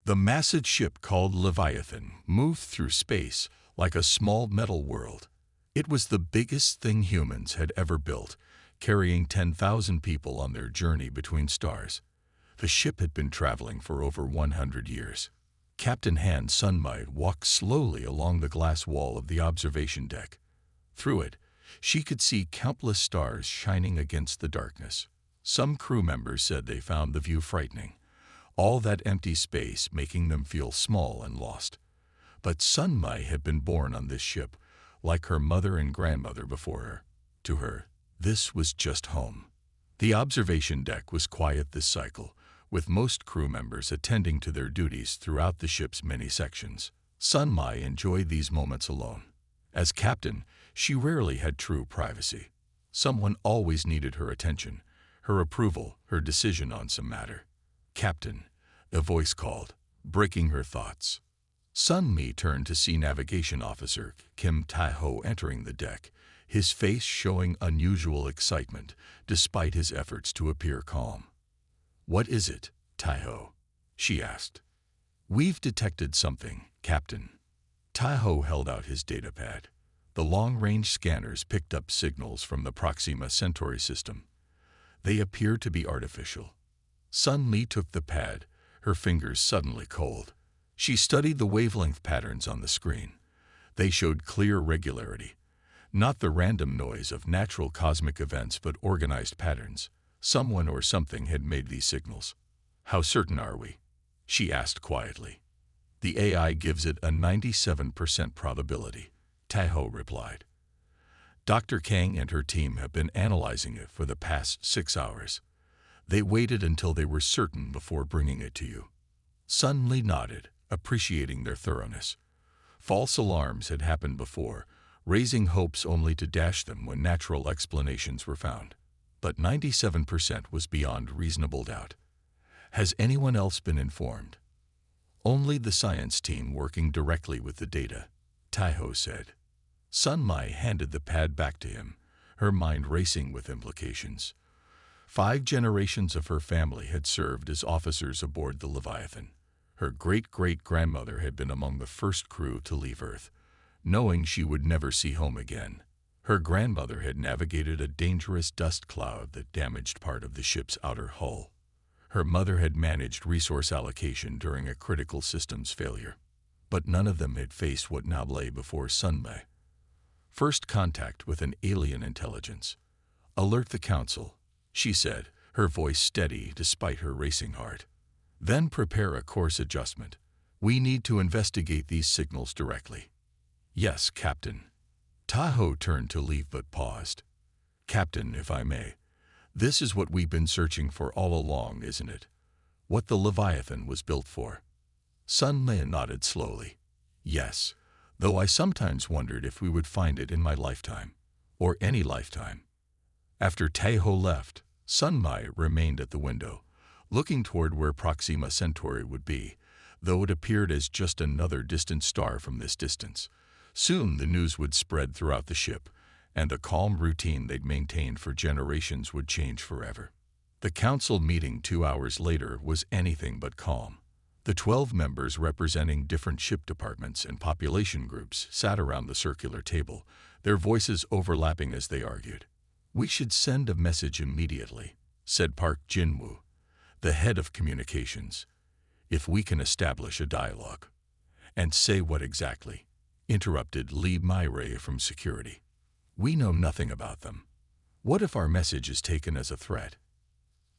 The massive ship called Leviathan moved through space like a small metal world. It was the biggest thing humans had ever built, carrying 10,000 people on their journey between stars. The ship had been traveling for over 100 years. Captain Han Sunmai walked slowly along the glass wall of the observation deck. Through it, she could see countless stars shining against the darkness. Some crew members said they found the view frightening, all that empty space making them feel small and lost. But Sunmai had been born on this ship, like her mother and grandmother before her. To her, this was just home. The observation deck was quiet this cycle, with most crew members attending to their duties throughout the ship's many sections. Sunmai enjoyed these moments alone. As captain, she rarely had true privacy. Someone always needed her attention, her approval, her decision on some matter. "Captain," a voice called, breaking her thoughts. Sunmi turned to see Navigation Officer Kim Tae-ho entering the deck, his face showing unusual excitement despite his efforts to appear calm. "What is it, Tae-ho?" she asked. "We've detected something, Captain." Tae-ho held out his datapad. The long-range scanners picked up signals from the Proxima Centauri system. They appeared to be artificial. Sun Mi took the pad, her fingers suddenly cold. She studied the wavelength patterns on the screen. They showed clear regularity, not the random noise of natural cosmic events but organized patterns. Someone or something had made these signals. "How certain are we?" she asked quietly. "The AI gives it a 97% probability," Tae-ho replied. "Dr. Kang and her team have been analyzing it for the past 6 hours. They waited until they were certain before bringing it to you." Sun Li nodded, appreciating their thoroughness. False alarms had happened before, raising hopes only to dash them when natural explanations were found. But 97% was beyond reasonable doubt. "Has anyone else been informed?" "Only the science team working directly with the data," Tae-ho said. Sun Mai handed the pad back to him, her mind racing with implications. 5 generations of her family had served as officers aboard the Leviathan. Her great-great-grandmother had been among the first crew to leave Earth, knowing she would never see home again. Her grandmother had navigated a dangerous dust cloud that damaged part of the ship's outer hull. Her mother had managed resource allocation during a critical systems failure. But none of them had faced what now lay before Sunmai. First contact with an alien intelligence. "Alert the Council," she said, her voice steady despite her racing heart. "Then prepare a course adjustment. We need to investigate these signals directly." "Yes, Captain." Tae-ho turned to leave but paused. "Captain, if I may, this is what we've been searching for all along, isn't it? What the Leviathan was built for." Sun Mi nodded slowly. "Yes, though I sometimes wondered if we would find it in my lifetime, or any lifetime." After Tae-ho left, Sun Mi remained at the window, looking toward where Proxima Centauri would be, though it appeared as just another distant star from this distance. Soon the news would spread throughout the ship, and the calm routine they'd maintained for generations would change forever. The council meeting 2 hours later was anything but calm. The 12 members representing different ship departments and population groups sat around the circular table, their voices overlapping as they argued. "We should send a message immediately," said Park Jin-woo, the head of communications. "If we can establish a dialogue." "And say what exactly?" interrupted Lee Mai-rae from security. "We know nothing about them. What if our message is taken as a threat?"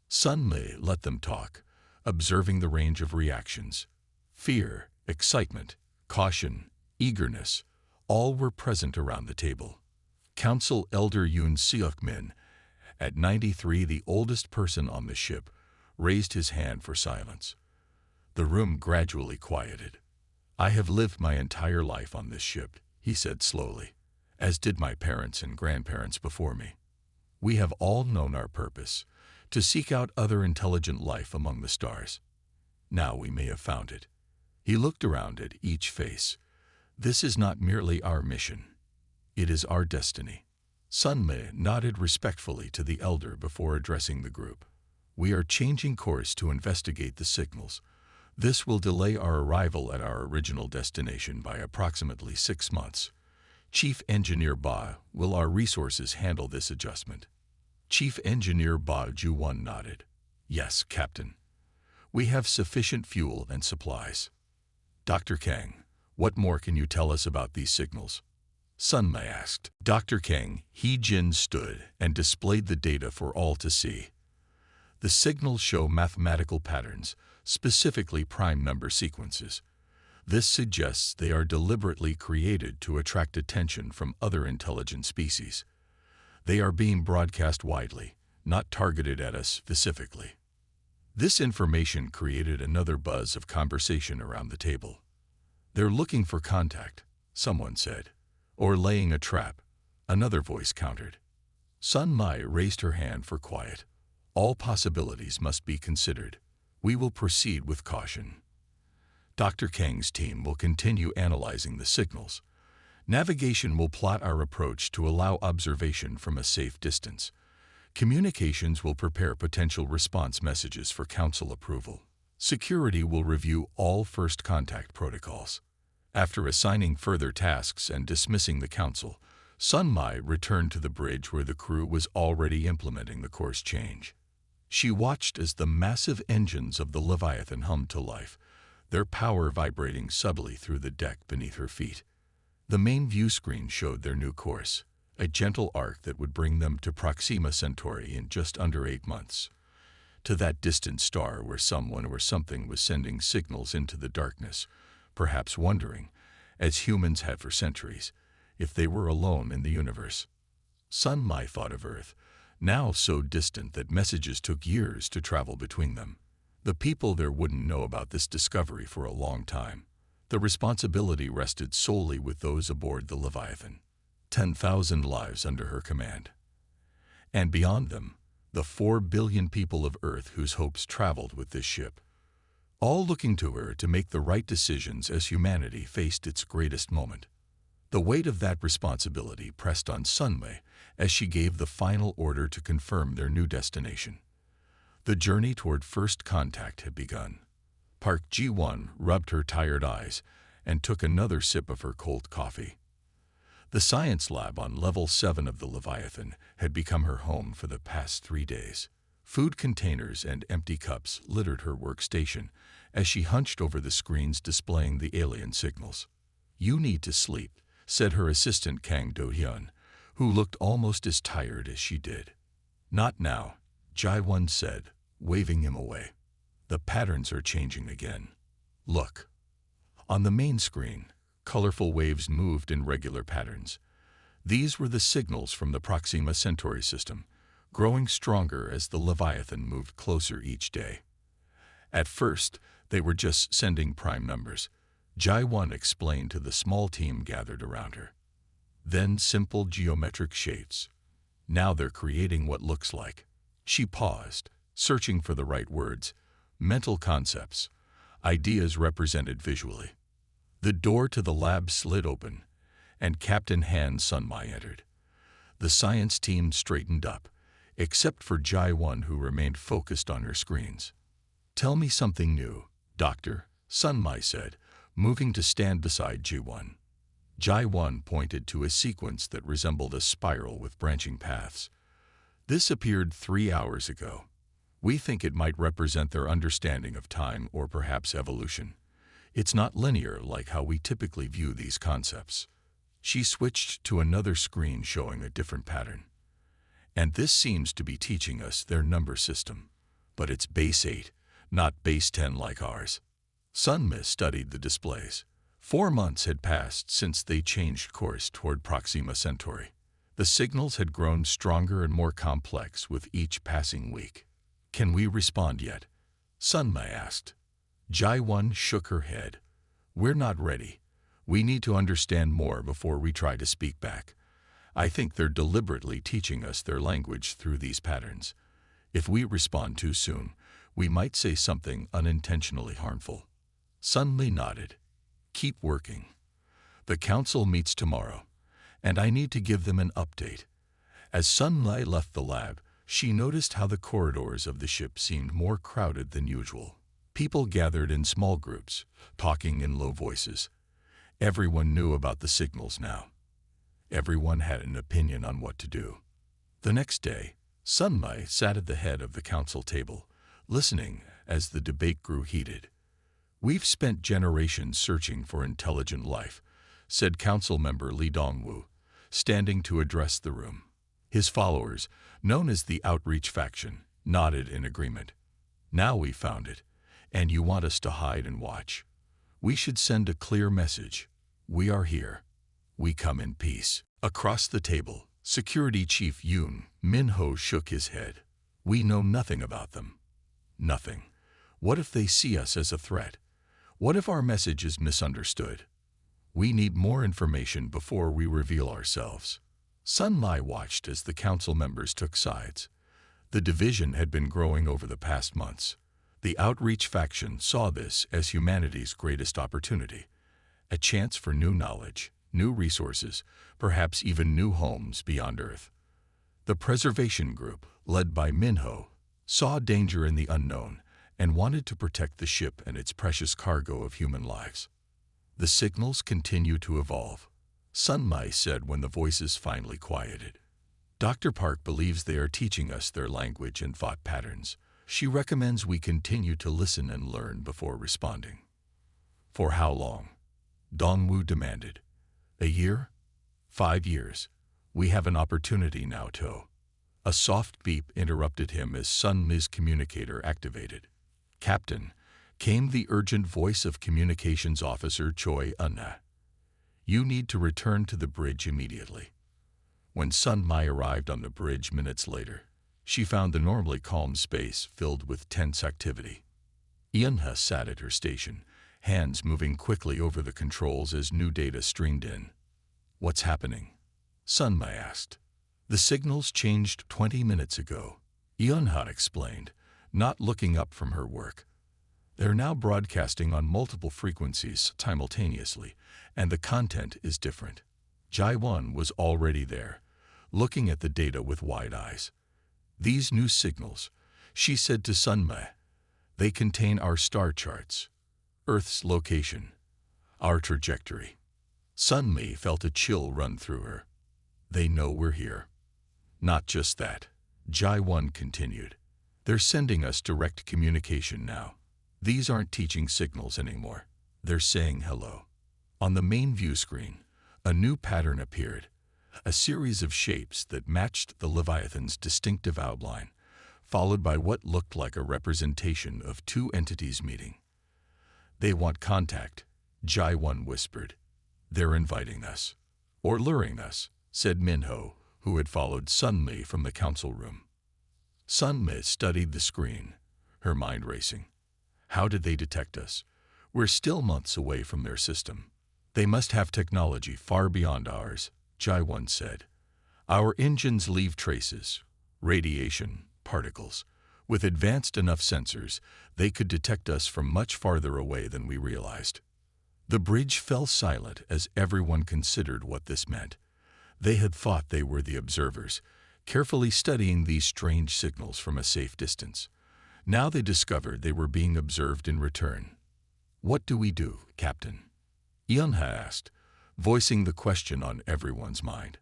Sun Mi let them talk, observing the range of reactions. Fear, excitement, caution, eagerness, all were present around the table. Council Elder Yoon Seok-min, at 93 the oldest person on the ship, raised his hand for silence. The room gradually quieted. "I have lived my entire life on this ship," he said slowly, "as did my parents and grandparents before me. We have all known our purpose, to seek out other intelligent life among the stars. Now we may have found it." He looked around at each face. "This is not merely our mission. It is our destiny." Sun Mi nodded respectfully to the elder before addressing the group. "We are changing course to investigate the signals, This will delay our arrival at our original destination by approximately 6 months. Chief Engineer Ba, will our resources handle this adjustment? Chief Engineer Ba Ju-won nodded. Yes, Captain. We have sufficient fuel and supplies. Dr. Kang, what more can you tell us about these signals? Sun Mai asked. Dr. Kang, He-jin stood and displayed the data for all to see. The signals show mathematical patterns, specifically prime number sequences. This suggests they are deliberately created to attract attention from other intelligent species. They are being broadcast widely, not targeted at us specifically. This information created another buzz of conversation around the table. They're looking for contact, someone said. Or laying a trap, another voice countered. Sun Mai raised her hand for quiet. All possibilities must be considered. We will proceed with caution. Dr. Kang's team will continue analyzing the signals. Navigation will plot our approach to allow observation from a safe distance. Communications will prepare potential response messages for Council approval. Security will review all first contact protocols. After assigning further tasks and dismissing the Council, Sun Mai returned to the bridge where the crew was already implementing the course change. She watched as the massive engines of the Leviathan hummed to life, their power vibrating subtly through the deck beneath her feet. The main view screen showed their new course, a gentle arc that would bring them to Proxima Centauri in just under 8 months. To that distant star where someone or something was sending signals into the darkness, perhaps wondering, as humans had for centuries, if they were alone in the universe. Sun Mai thought of Earth, now so distant that messages took years to travel between them. The people there wouldn't know about this discovery for a long time. The responsibility rested solely with those aboard the Leviathan. 10,000 lives under her command. And beyond them, the 4 billion people of Earth whose hopes traveled with this ship, all looking to her to make the right decisions as humanity faced its greatest moment. The weight of that responsibility pressed on Sun Mai as she gave the final order to confirm their new destination. The journey toward first contact had begun. Park Ji-won rubbed her tired eyes and took another sip of her cold coffee. The science lab on level 7 of the Leviathan had become her home for the past 3 days. Food containers and empty cups littered her workstation as she hunched over the screens displaying the alien signals. You need to sleep, said her assistant Kang Do-hyun, who looked almost as tired as she did. Not now, Jae-won said, waving him away. The patterns are changing again. Look. On the main screen, colorful waves moved in regular patterns. These were the signals from the Proxima Centauri system, growing stronger as the Leviathan moved closer each day. At first, they were just sending prime numbers, Jae-won explained to the small team gathered around her. Then simple geometric shapes. Now they're creating what looks like. She paused, searching for the right words, mental concepts, ideas represented visually. The door to the lab slid open, and Captain Han Sun Mai entered. The science team straightened up, except for Jae-won, who remained focused on her screens. Tell me something new, Doctor, Sun Mai said, moving to stand beside Ji-won. Jae-won pointed to a sequence that resembled a spiral with branching paths. This appeared 3 hours ago. We think it might represent their understanding of time or perhaps evolution. It's not linear like how we typically view these concepts. She switched to another screen showing a different pattern. And this seems to be teaching us their number system. But it's base 8, not base 10 like ours. Sun Mai studied the displays. 4 months had passed since they changed course toward Proxima Centauri. The signals had grown stronger and more complex with each passing week. Can we respond yet? Sun Mai asked. Jae-won shook her head. We're not ready. We need to understand more before we try to speak back. I think they're deliberately teaching us their language through these patterns. If we respond too soon, we might say something unintentionally harmful. Sun Mai nodded. Keep working. The council meets tomorrow, and I need to give them an update. As Sun Mai left the lab, she noticed how the corridors of the ship seemed more crowded than usual. People gathered in small groups, talking in low voices. Everyone knew about the signals now. Everyone had an opinion on what to do. The next day, Sunmai sat at the head of the council table, listening as the debate grew heated. "We've spent generations searching for intelligent life," said council member Li Dongwu, standing to address the room. His followers, known as the Outreach faction, nodded in agreement. "Now we found it, and you want us to hide and watch. We should send a clear message. We are here. We come in peace." Across the table, Security Chief Yoon Min-ho shook his head. "We know nothing about them. Nothing. What if they see us as a threat? What if our message is misunderstood? We need more information before we reveal ourselves." Sun Mai watched as the council members took sides. The division had been growing over the past months. The Outreach faction saw this as humanity's greatest opportunity, a chance for new knowledge, new resources, perhaps even new homes beyond Earth. The Preservation Group, led by Min-ho, saw danger in the unknown and wanted to protect the ship and its precious cargo of human lives. The signals continue to evolve, Sun Mai said when the voices finally quieted. Dr. Park believes they are teaching us their language and thought patterns. She recommends we continue to listen and learn before responding. "For how long?" Dongwu demanded. "A year? 5 years? We have an opportunity now, To." A soft beep interrupted him as Sun Mi's communicator activated. "Captain," came the urgent voice of Communications Officer Choi Eun-ha. "You need to return to the bridge immediately." When Sun Mai arrived on the bridge minutes later, she found the normally calm space filled with tense activity. Eun-ha sat at her station, hands moving quickly over the controls as new data streamed in. "What's happening?" Sun Mai asked. "The signals changed 20 minutes ago," Eun-ha explained, not looking up from her work. "They're now broadcasting on multiple frequencies simultaneously, and the content is different." Jai-won was already there, looking at the data with wide eyes. "These new signals," she said to Sun Mai, "they contain our star charts, Earth's location, our trajectory." Sun Mi felt a chill run through her. "They know we're here." "Not just that," Jai-won continued. "They're sending us direct communication now. These aren't teaching signals anymore. They're saying hello." On the main view screen, a new pattern appeared, a series of shapes that matched the Leviathan's distinctive outline, followed by what looked like a representation of two entities meeting. "They want contact," Jai-won whispered. "They're inviting us." "Or luring us," said Min-ho, who had followed Sun Mi from the council room. Sun Mi studied the screen, her mind racing. How did they detect us? We're still months away from their system. "They must have technology far beyond ours," Jai-won said. "Our engines leave traces, radiation, particles. With advanced enough sensors, they could detect us from much farther away than we realized." The bridge fell silent as everyone considered what this meant. They had thought they were the observers, carefully studying these strange signals from a safe distance. Now they discovered they were being observed in return. "What do we do, Captain?" Eun-ha asked, voicing the question on everyone's mind.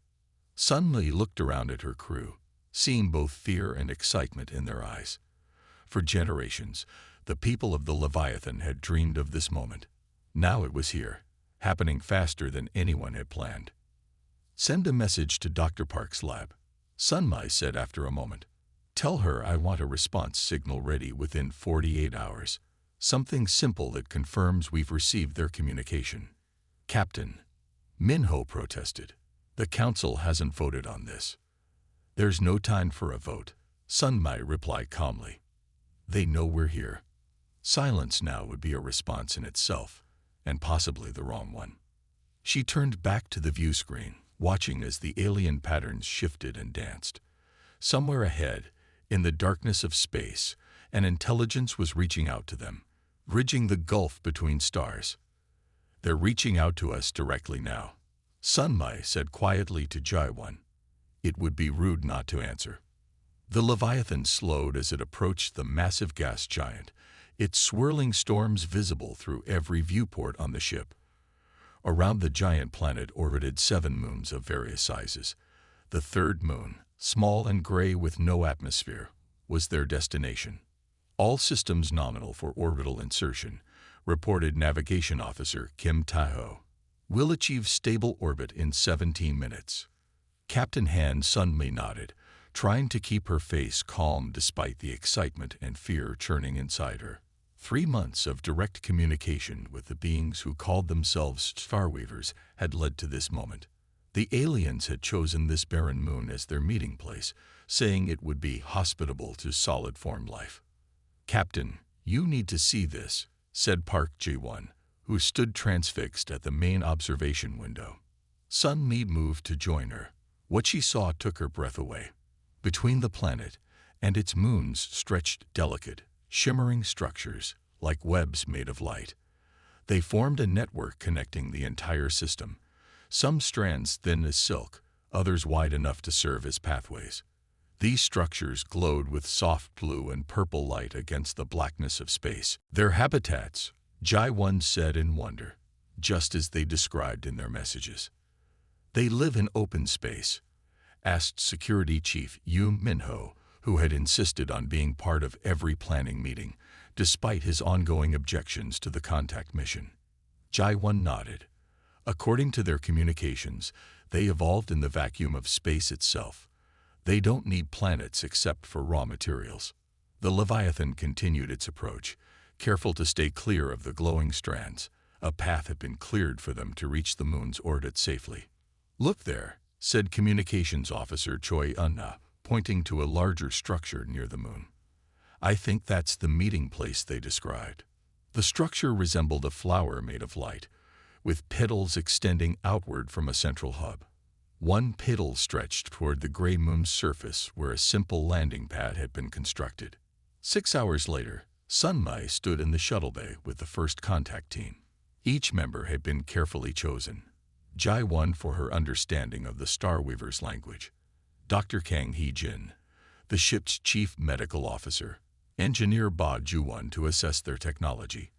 Sun Mi looked around at her crew, seeing both fear and excitement in their eyes. For generations, the people of the Leviathan had dreamed of this moment. Now it was here, happening faster than anyone had planned. "Send a message to Dr. Park's lab," Sun Mi said after a moment. "Tell her I want a response signal ready within 48 hours. Something simple that confirms we've received their communication." "Captain," Min-ho protested, "the council hasn't voted on this." "There's no time for a vote," Sun Mi replied calmly. "They know we're here. Silence now would be a response in itself, and possibly the wrong one." She turned back to the view screen, watching as the alien patterns shifted and danced. Somewhere ahead, in the darkness of space, an intelligence was reaching out to them, bridging the gulf between stars. "They're reaching out to us directly now," Sun Mi said quietly to Jai-won. "It would be rude not to answer." The Leviathan slowed as it approached the massive gas giant, its swirling storms visible through every viewport on the ship. Around the giant planet orbited 7 moons of various sizes. The third moon, small and gray with no atmosphere, was their destination. All systems nominal for orbital insertion, reported Navigation Officer Kim Tae-ho. Will achieve stable orbit in 17 minutes. Captain Han Sun-mi nodded, trying to keep her face calm despite the excitement and fear churning inside her. 3 months of direct communication with the beings who called themselves Starweavers had led to this moment. The aliens had chosen this barren moon as their meeting place, saying it would be hospitable to solid-form life. "Captain, you need to see this," said Park Ji-won, who stood transfixed at the main observation window. Sun-mi moved to join her. What she saw took her breath away. Between the planet and its moons stretched delicate, shimmering structures, like webs made of light. They formed a network connecting the entire system, some strands thin as silk, others wide enough to serve as pathways. These structures glowed with soft blue and purple light against the blackness of space. "Their habitats," Ji-won said in wonder, just as they described in their messages. "They live in open space," asked Security Chief Yoon Min-ho, who had insisted on being part of every planning meeting, despite his ongoing objections to the contact mission. Ji-won nodded. According to their communications, they evolved in the vacuum of space itself. They don't need planets except for raw materials. The Leviathan continued its approach, careful to stay clear of the glowing strands. A path had been cleared for them to reach the moon's orbit safely. "Look there," said Communications Officer Choi Eun-na, pointing to a larger structure near the moon. "I think that's the meeting place they described." The structure resembled a flower made of light, with petals extending outward from a central hub. One petal stretched toward the gray moon's surface where a simple landing pad had been constructed. 6 hours later, Sun-mi stood in the shuttle bay with the first contact team. Each member had been carefully chosen. Ji-won for her understanding of the Starweaver's language, Dr. Kang Hee-jin, the ship's chief medical officer, Engineer Ba Ju-won to assess their technology,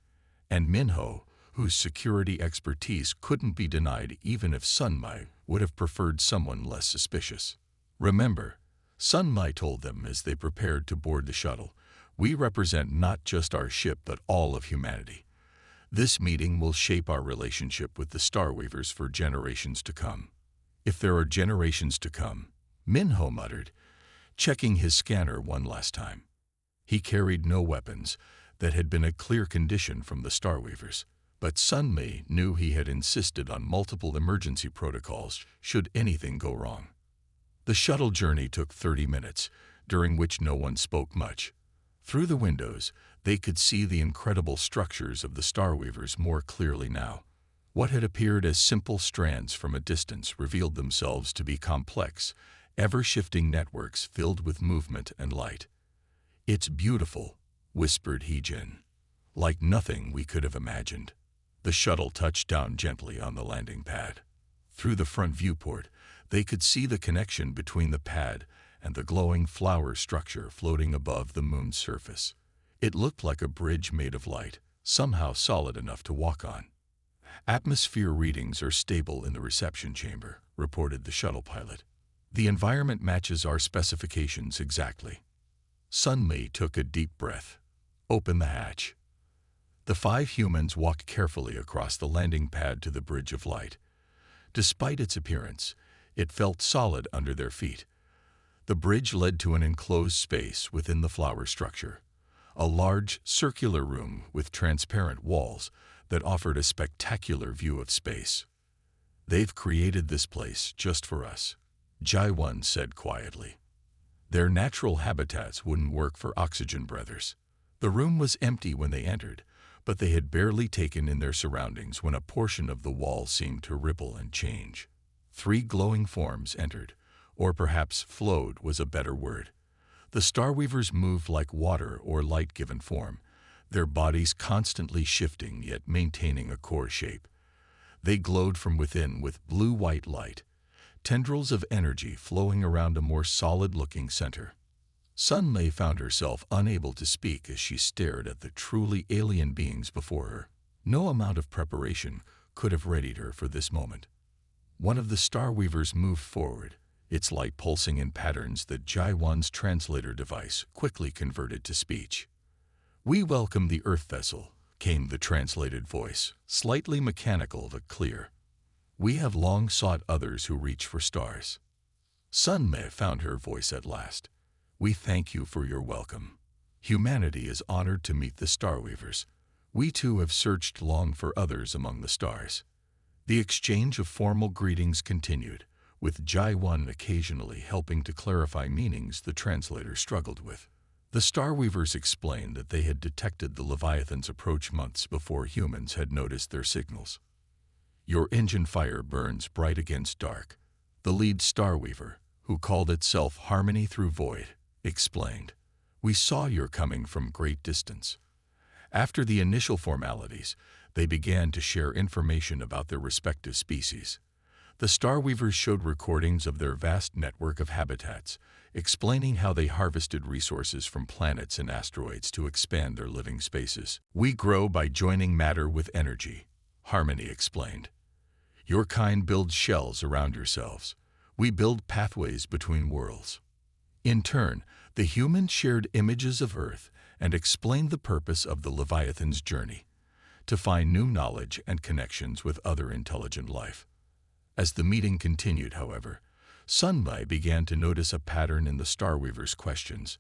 and Min-ho, whose security expertise couldn't be denied even if Sun-mi would have preferred someone less suspicious. "Remember," Sun-mi told them as they prepared to board the shuttle, "we represent not just our ship but all of humanity. This meeting will shape our relationship with the Starweavers for generations to come." "If there are generations to come," Min-ho muttered, checking his scanner one last time. He carried no weapons. That had been a clear condition from the Starweavers, but Sun-mi knew he had insisted on multiple emergency protocols should anything go wrong. The shuttle journey took 30 minutes, during which no one spoke much. Through the windows, they could see the incredible structures of the Starweavers more clearly now. What had appeared as simple strands from a distance revealed themselves to be complex, ever-shifting networks filled with movement and light. "It's beautiful," whispered Hee-jin, "like nothing we could have imagined." The shuttle touched down gently on the landing pad. Through the front viewport, they could see the connection between the pad and the glowing flower structure floating above the moon's surface. It looked like a bridge made of light, somehow solid enough to walk on. "Atmosphere readings are stable in the reception chamber," reported the shuttle pilot. "The environment matches our specifications exactly." Sun-mi took a deep breath. "Open the hatch." The 5 humans walked carefully across the landing pad to the bridge of light. Despite its appearance, it felt solid under their feet. The bridge led to an enclosed space within the flower structure, a large circular room with transparent walls that offered a spectacular view of space. "They've created this place just for us," Ji-won said quietly. "Their natural habitats wouldn't work for oxygen breathers." The room was empty when they entered, but they had barely taken in their surroundings when a portion of the wall seemed to ripple and change. 3 glowing forms entered, or perhaps flowed was a better word. The Starweavers moved like water or light given form, their bodies constantly shifting yet maintaining a core shape. They glowed from within with blue-white light, tendrils of energy flowing around a more solid-looking center. Sun Mei found herself unable to speak as she stared at the truly alien beings before her. No amount of preparation could have readied her for this moment. One of the Star Weavers moved forward, its light pulsing in patterns that Jai-Wan's translator device quickly converted to speech. "We welcome the Earth vessel," came the translated voice, slightly mechanical but clear. "We have long sought others who reach for stars." Sun Mei found her voice at last. "We thank you for your welcome. Humanity is honored to meet the Star Weavers. We too have searched long for others among the stars." The exchange of formal greetings continued, with Jai-Wan occasionally helping to clarify meanings the translator struggled with. The Star Weavers explained that they had detected the Leviathan's approach months before humans had noticed their signals. "Your engine fire burns bright against dark," the lead Star Weaver, who called itself Harmony Through Void, explained. "We saw your coming from great distance." After the initial formalities, they began to share information about their respective species. The Star Weavers showed recordings of their vast network of habitats, explaining how they harvested resources from planets and asteroids to expand their living spaces. "We grow by joining matter with energy," Harmony explained. "Your kind builds shells around yourselves. We build pathways between worlds." In turn, the humans shared images of Earth and explained the purpose of the Leviathan's journey, to find new knowledge and connections with other intelligent life. As the meeting continued, however, Sun Mei began to notice a pattern in the Star Weavers' questions.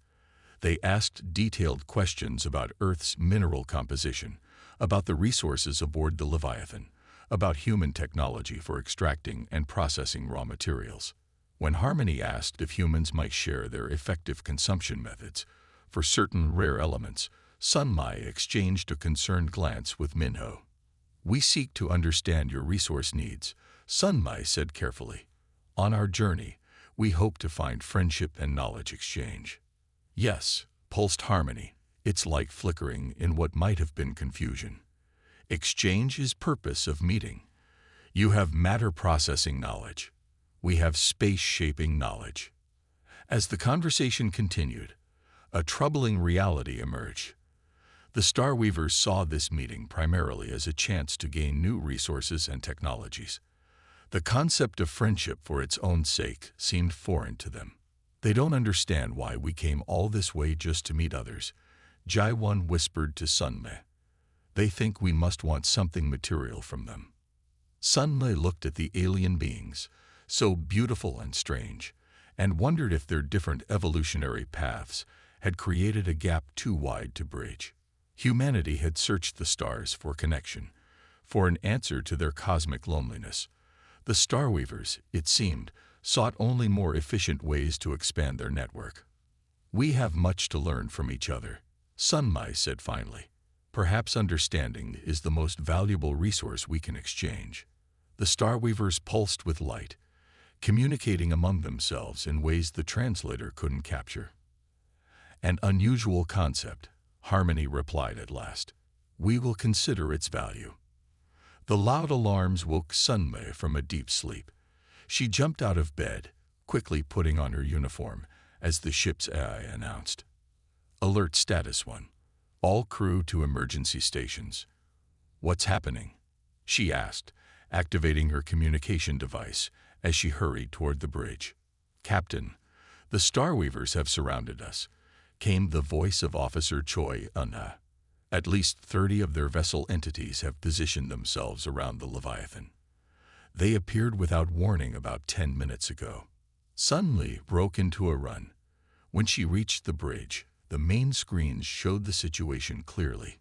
They asked detailed questions about Earth's mineral composition, about the resources aboard the Leviathan, about human technology for extracting and processing raw materials. When Harmony asked if humans might share their effective consumption methods for certain rare elements, Sun Mei exchanged a concerned glance with Minho. "We seek to understand your resource needs," Sun Mei said carefully. "On our journey, we hope to find friendship and knowledge exchange." "Yes," pulsed Harmony, its light flickering in what might have been confusion. "Exchange is purpose of meeting. You have matter processing knowledge. We have space-shaping knowledge." As the conversation continued, a troubling reality emerged. The Star Weavers saw this meeting primarily as a chance to gain new resources and technologies. The concept of friendship for its own sake seemed foreign to them. "They don't understand why we came all this way just to meet others," Jai-Wan whispered to Sun Mei. "They think we must want something material from them." Sun Mei looked at the alien beings, so beautiful and strange, and wondered if their different evolutionary paths had created a gap too wide to bridge. Humanity had searched the stars for connection, for an answer to their cosmic loneliness. The Star Weavers, it seemed, sought only more efficient ways to expand their network. "We have much to learn from each other," Sun Mei said finally. "Perhaps understanding is the most valuable resource we can exchange." The Star Weavers pulsed with light, communicating among themselves in ways the translator couldn't capture. "An unusual concept," Harmony replied at last. "We will consider its value." The loud alarms woke Sun Mei from a deep sleep. She jumped out of bed, quickly putting on her uniform, as the ship's AI announced. "Alert status 1. All crew to emergency stations." "What's happening?" she asked, activating her communication device as she hurried toward the bridge. "Captain, the Star Weavers have surrounded us," came the voice of Officer Choi Unha. "At least 30 of their vessel entities have positioned themselves around the Leviathan. They appeared without warning about 10 minutes ago." Sun Li broke into a run. When she reached the bridge, the main screens showed the situation clearly.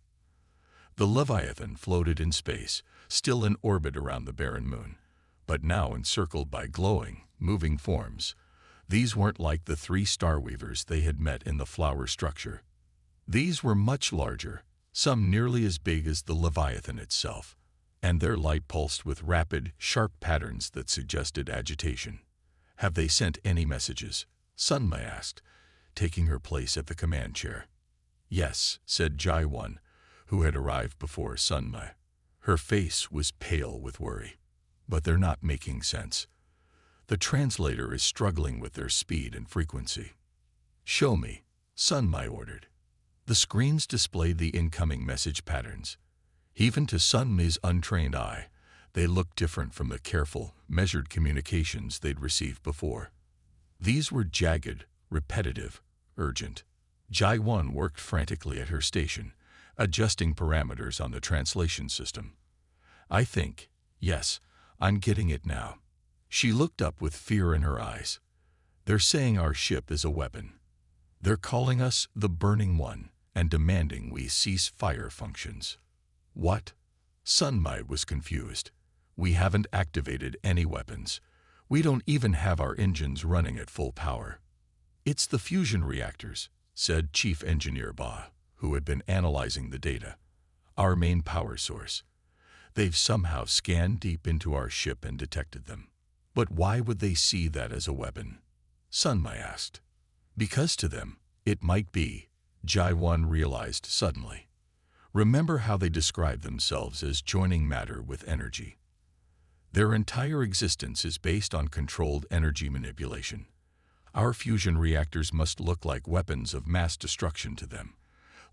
The Leviathan floated in space, still in orbit around the barren moon, but now encircled by glowing, moving forms. These weren't like the 3 Star Weavers they had met in the flower structure. These were much larger, some nearly as big as the Leviathan itself, and their light pulsed with rapid, sharp patterns that suggested agitation. "Have they sent any messages?" Sun Mei asked, taking her place at the command chair. "Yes," said Jai-Wan, who had arrived before Sun Mei. Her face was pale with worry. "But they're not making sense. The translator is struggling with their speed and frequency." "Show me," Sun Mai ordered. The screens displayed the incoming message patterns. Even to Sun Mai's untrained eye, they looked different from the careful, measured communications they'd received before. These were jagged, repetitive, urgent. Jai-1 worked frantically at her station, adjusting parameters on the translation system. I think, yes, I'm getting it now. She looked up with fear in her eyes. They're saying our ship is a weapon. They're calling us the Burning One and demanding we cease fire functions. What? Sun Mai was confused. We haven't activated any weapons. We don't even have our engines running at full power. It's the fusion reactors, said Chief Engineer Ba, who had been analyzing the data. Our main power source. They've somehow scanned deep into our ship and detected them. But why would they see that as a weapon? Sun Mai asked. Because to them, it might be, Jai-1 realized suddenly. Remember how they describe themselves as joining matter with energy. Their entire existence is based on controlled energy manipulation. Our fusion reactors must look like weapons of mass destruction to them,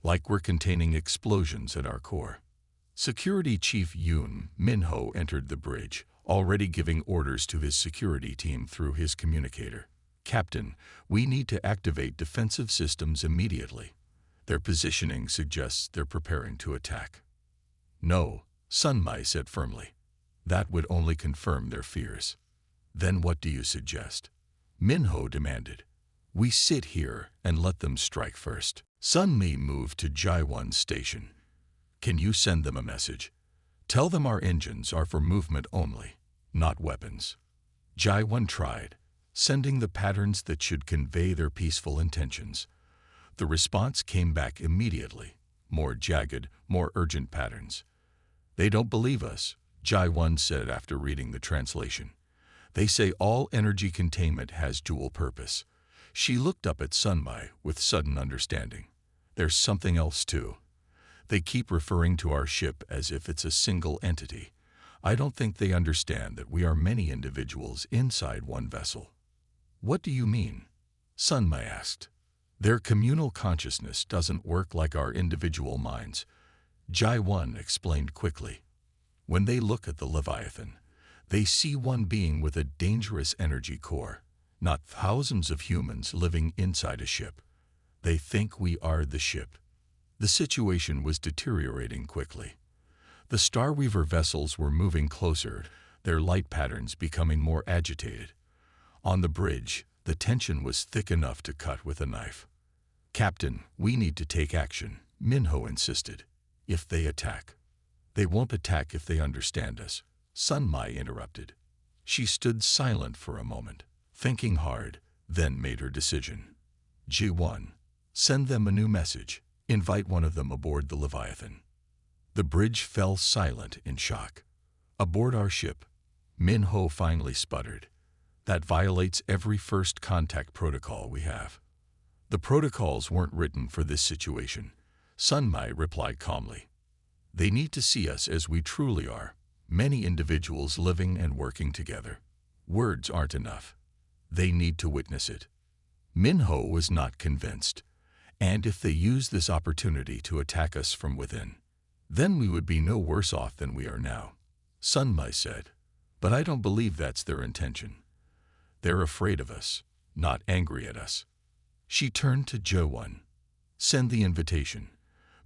like we're containing explosions at our core. Security Chief Yoon Min-ho entered the bridge, already giving orders to his security team through his communicator. Captain, we need to activate defensive systems immediately. Their positioning suggests they're preparing to attack. No, Sun Mai said firmly. That would only confirm their fears. Then what do you suggest? Min-ho demanded. We sit here and let them strike first. Sun Mi moved to Jai-1's station. Can you send them a message? Tell them our engines are for movement only, not weapons. Jai-1 tried, sending the patterns that should convey their peaceful intentions. The response came back immediately, more jagged, more urgent patterns. They don't believe us, Jai-1 said after reading the translation. They say all energy containment has dual purpose. She looked up at Sun Mai with sudden understanding. There's something else too. They keep referring to our ship as if it's a single entity. I don't think they understand that we are many individuals inside one vessel. What do you mean? Sun Mai asked. Their communal consciousness doesn't work like our individual minds. Jai-1 explained quickly. When they look at the Leviathan, they see one being with a dangerous energy core, not thousands of humans living inside a ship. They think we are the ship. The situation was deteriorating quickly. The Starweaver vessels were moving closer, their light patterns becoming more agitated. On the bridge, the tension was thick enough to cut with a knife. Captain, we need to take action, Min-ho insisted. If they attack. They won't attack if they understand us, Sun Mai interrupted. She stood silent for a moment, thinking hard, then made her decision. Ji-1, send them a new message. Invite one of them aboard the Leviathan. The bridge fell silent in shock. Aboard our ship, Min-ho finally sputtered. That violates every first contact protocol we have. The protocols weren't written for this situation, Sun Mai replied calmly. They need to see us as we truly are, many individuals living and working together. Words aren't enough. They need to witness it. Min-ho was not convinced. And if they use this opportunity to attack us from within, then we would be no worse off than we are now, Sun Mai said. But I don't believe that's their intention. They're afraid of us, not angry at us. She turned to Jo-1. Send the invitation.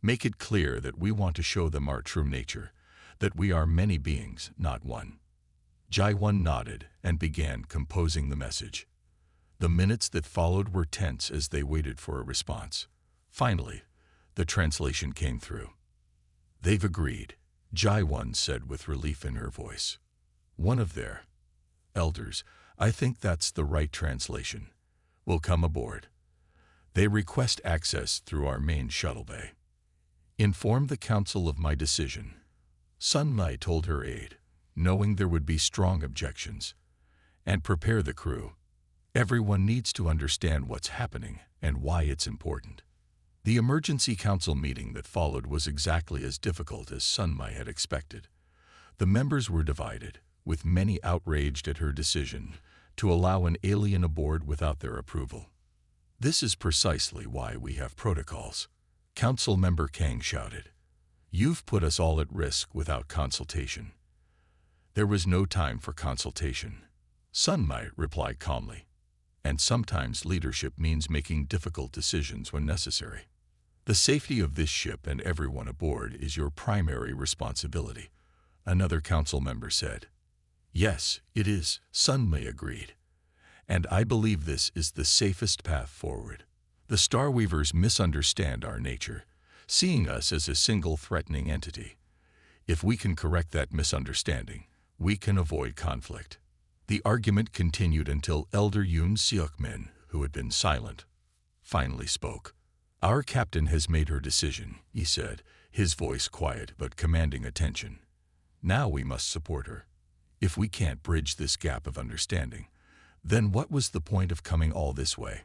Make it clear that we want to show them our true nature, that we are many beings, not one. Jai-1 nodded and began composing the message. The minutes that followed were tense as they waited for a response. Finally, the translation came through. They've agreed, Jai-1 said with relief in her voice. One of their elders, I think that's the right translation, will come aboard. They request access through our main shuttle bay. Inform the council of my decision. Sun Mai told her aide, knowing there would be strong objections. And prepare the crew. Everyone needs to understand what's happening and why it's important. The emergency council meeting that followed was exactly as difficult as Sun Mai had expected. The members were divided, with many outraged at her decision to allow an alien aboard without their approval. This is precisely why we have protocols. Council member Kang shouted. You've put us all at risk without consultation. There was no time for consultation. Sun Mai replied calmly. And sometimes leadership means making difficult decisions when necessary. The safety of this ship and everyone aboard is your primary responsibility, another council member said. Yes, it is, Sun Mai agreed. And I believe this is the safest path forward. The Starweavers misunderstand our nature, seeing us as a single threatening entity. If we can correct that misunderstanding, we can avoid conflict. The argument continued until Elder Yoon Seok-min, who had been silent, finally spoke. Our captain has made her decision, he said, his voice quiet but commanding attention. Now we must support her. If we can't bridge this gap of understanding, then what was the point of coming all this way?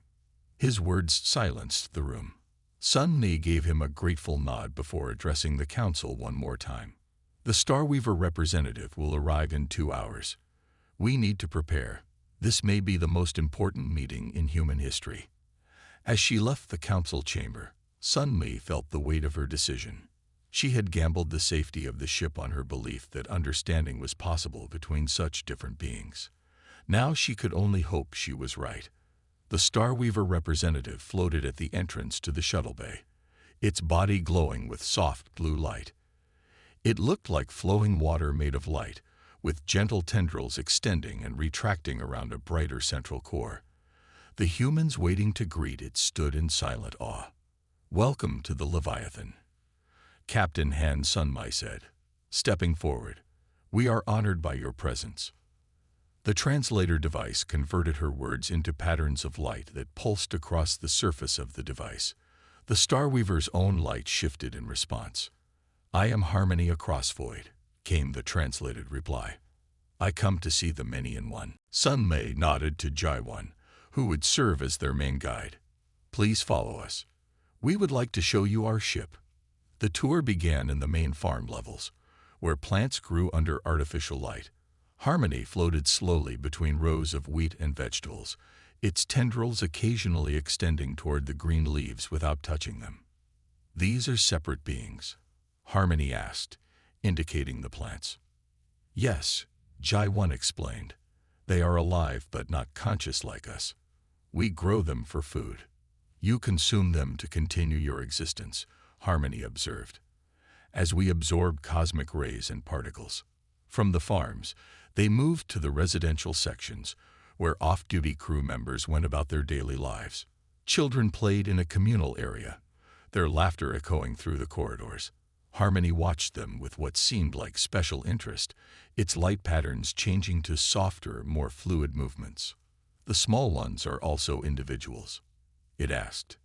His words silenced the room. Sun Mi gave him a grateful nod before addressing the council one more time. The Starweaver representative will arrive in 2 hours. We need to prepare. This may be the most important meeting in human history. As she left the council chamber, Sun Mi felt the weight of her decision. She had gambled the safety of the ship on her belief that understanding was possible between such different beings. Now she could only hope she was right. The Starweaver representative floated at the entrance to the shuttle bay, its body glowing with soft blue light. It looked like flowing water made of light, with gentle tendrils extending and retracting around a brighter central core. The humans waiting to greet it stood in silent awe. Welcome to the Leviathan, Captain Han Sun Mai said, stepping forward. We are honored by your presence. The translator device converted her words into patterns of light that pulsed across the surface of the device. The Starweaver's own light shifted in response. I am Harmony across void, came the translated reply. I come to see the many in one. Sun Mai nodded to Jaiwan, who would serve as their main guide. Please follow us. We would like to show you our ship. The tour began in the main farm levels, where plants grew under artificial light. Harmony floated slowly between rows of wheat and vegetables, its tendrils occasionally extending toward the green leaves without touching them. These are separate beings, Harmony asked, indicating the plants. Yes, Jaiwan explained. They are alive but not conscious like us. We grow them for food. You consume them to continue your existence, Harmony observed. As we absorb cosmic rays and particles. From the farms, they moved to the residential sections, where off-duty crew members went about their daily lives. Children played in a communal area, their laughter echoing through the corridors. Harmony watched them with what seemed like special interest, its light patterns changing to softer, more fluid movements. The small ones are also individuals, it asked.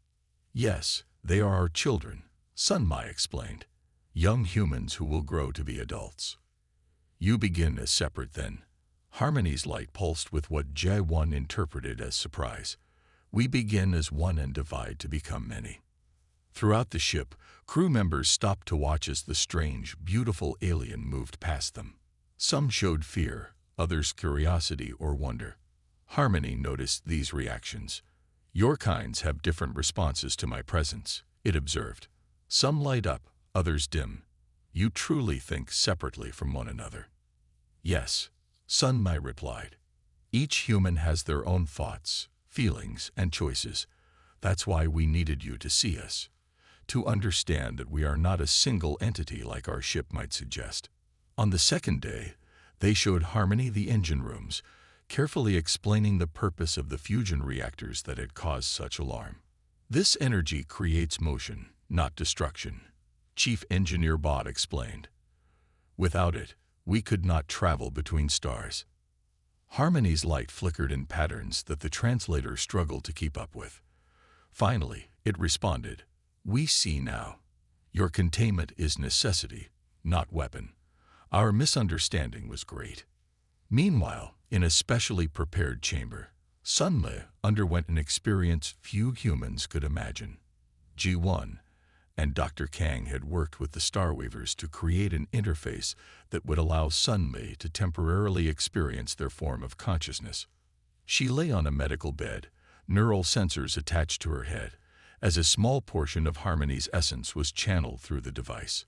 Yes, they are our children, Sun Mai explained. Young humans who will grow to be adults. You begin as separate then. Harmony's light pulsed with what Jae-won interpreted as surprise. We begin as one and divide to become many. Throughout the ship, crew members stopped to watch as the strange, beautiful alien moved past them. Some showed fear, others curiosity or wonder. Harmony noticed these reactions. Your kinds have different responses to my presence, it observed. Some light up, others dim. You truly think separately from one another. Yes, Sun Mai replied. Each human has their own thoughts, feelings, and choices. That's why we needed you to see us, to understand that we are not a single entity like our ship might suggest. On the second day, they showed Harmony the engine rooms, carefully explaining the purpose of the fusion reactors that had caused such alarm. This energy creates motion, not destruction, Chief Engineer Bod explained. Without it, we could not travel between stars. Harmony's light flickered in patterns that the translator struggled to keep up with. Finally, it responded, We see now. Your containment is necessity, not weapon. Our misunderstanding was great. Meanwhile, in a specially prepared chamber, Sun Mi underwent an experience few humans could imagine. Ji-won and Dr. Kang had worked with the Starweavers to create an interface that would allow Sun Mi to temporarily experience their form of consciousness. She lay on a medical bed, neural sensors attached to her head, as a small portion of Harmony's essence was channeled through the device.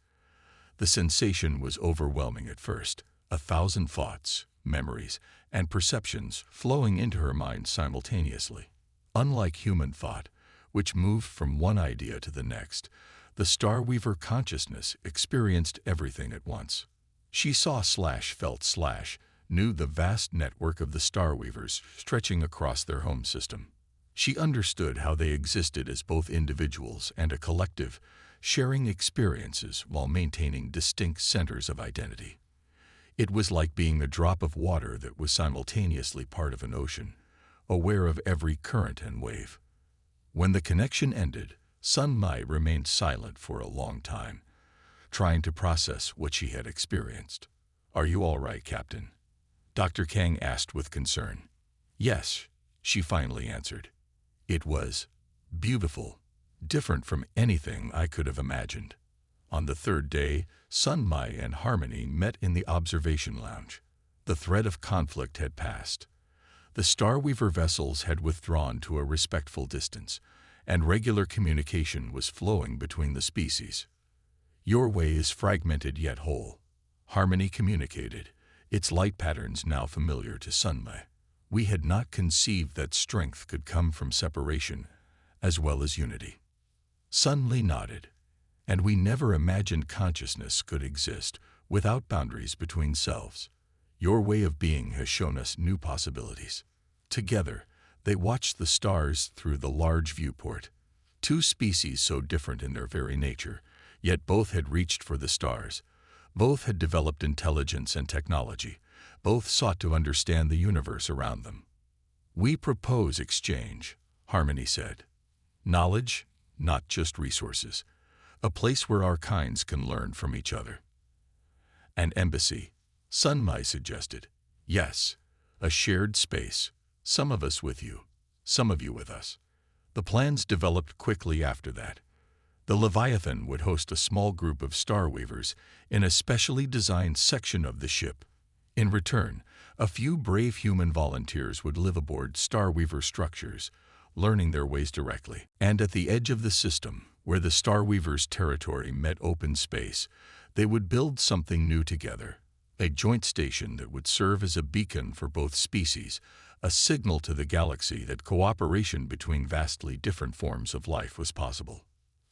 The sensation was overwhelming at first, 1,000 thoughts, memories, and perceptions flowing into her mind simultaneously. Unlike human thought, which moved from one idea to the next, the Starweaver consciousness experienced everything at once. She saw / felt / knew the vast network of the Starweavers stretching across their home system. She understood how they existed as both individuals and a collective, sharing experiences while maintaining distinct centers of identity. It was like being a drop of water that was simultaneously part of an ocean, aware of every current and wave. When the connection ended, Sun Mai remained silent for a long time, trying to process what she had experienced. "Are you all right, Captain?" Dr. Kang asked with concern. "Yes," she finally answered. "It was beautiful, different from anything I could have imagined." On the third day, Sun Mai and Harmony met in the observation lounge. The threat of conflict had passed. The Starweaver vessels had withdrawn to a respectful distance, and regular communication was flowing between the species. "Your way is fragmented yet whole," Harmony communicated, its light patterns now familiar to Sun Mai. "We had not conceived that strength could come from separation, as well as unity." Sun Li nodded. "And we never imagined consciousness could exist without boundaries between selves. Your way of being has shown us new possibilities." Together, they watched the stars through the large viewport. Two species so different in their very nature, yet both had reached for the stars. Both had developed intelligence and technology. Both sought to understand the universe around them. "We propose exchange," Harmony said. "Knowledge, not just resources. A place where our kinds can learn from each other." "An embassy," Sun Mai suggested. "Yes, a shared space, some of us with you, some of you with us." The plans developed quickly after that. The Leviathan would host a small group of Starweavers in a specially designed section of the ship. In return, a few brave human volunteers would live aboard Starweaver structures, learning their ways directly. And at the edge of the system, where the Starweavers' territory met open space, they would build something new together, a joint station that would serve as a beacon for both species, a signal to the galaxy that cooperation between vastly different forms of life was possible.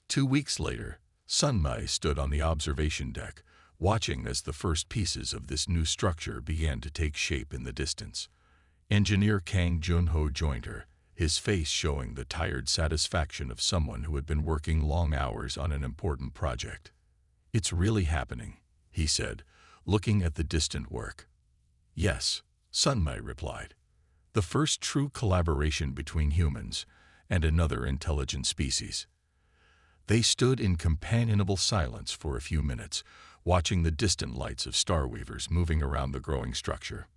2 weeks later, Sun Mai stood on the observation deck, watching as the first pieces of this new structure began to take shape in the distance. Engineer Kang Junho joined her, his face showing the tired satisfaction of someone who had been working long hours on an important project. "It's really happening," he said, looking at the distant work. "Yes," Sun Mai replied. "The first true collaboration between humans and another intelligent species." They stood in companionable silence for a few minutes, watching the distant lights of Starweavers moving around the growing structure.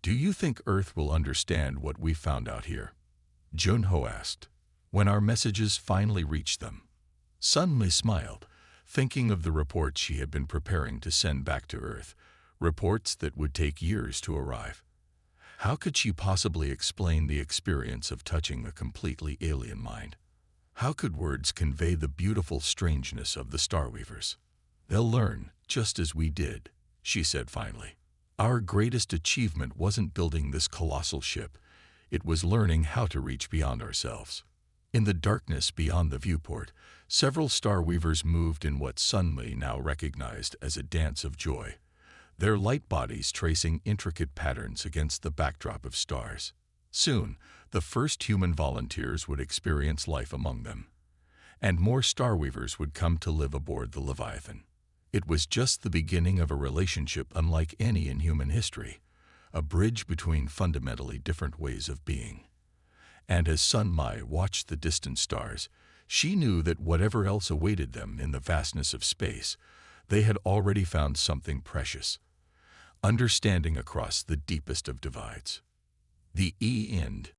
"Do you think Earth will understand what we found out here?" Junho asked, when our messages finally reached them. Sun Li smiled, thinking of the reports she had been preparing to send back to Earth, reports that would take years to arrive. How could she possibly explain the experience of touching a completely alien mind? How could words convey the beautiful strangeness of the Starweavers? "They'll learn, just as we did," she said finally. "Our greatest achievement wasn't building this colossal ship. It was learning how to reach beyond ourselves." In the darkness beyond the viewport, several Starweavers moved in what Sun Li now recognized as a dance of joy, their light bodies tracing intricate patterns against the backdrop of stars. Soon, the first human volunteers would experience life among them, and more Starweavers would come to live aboard the Leviathan. It was just the beginning of a relationship unlike any in human history, a bridge between fundamentally different ways of being. And as Sun Mai watched the distant stars, she knew that whatever else awaited them in the vastness of space, they had already found something precious, understanding across the deepest of divides. The end.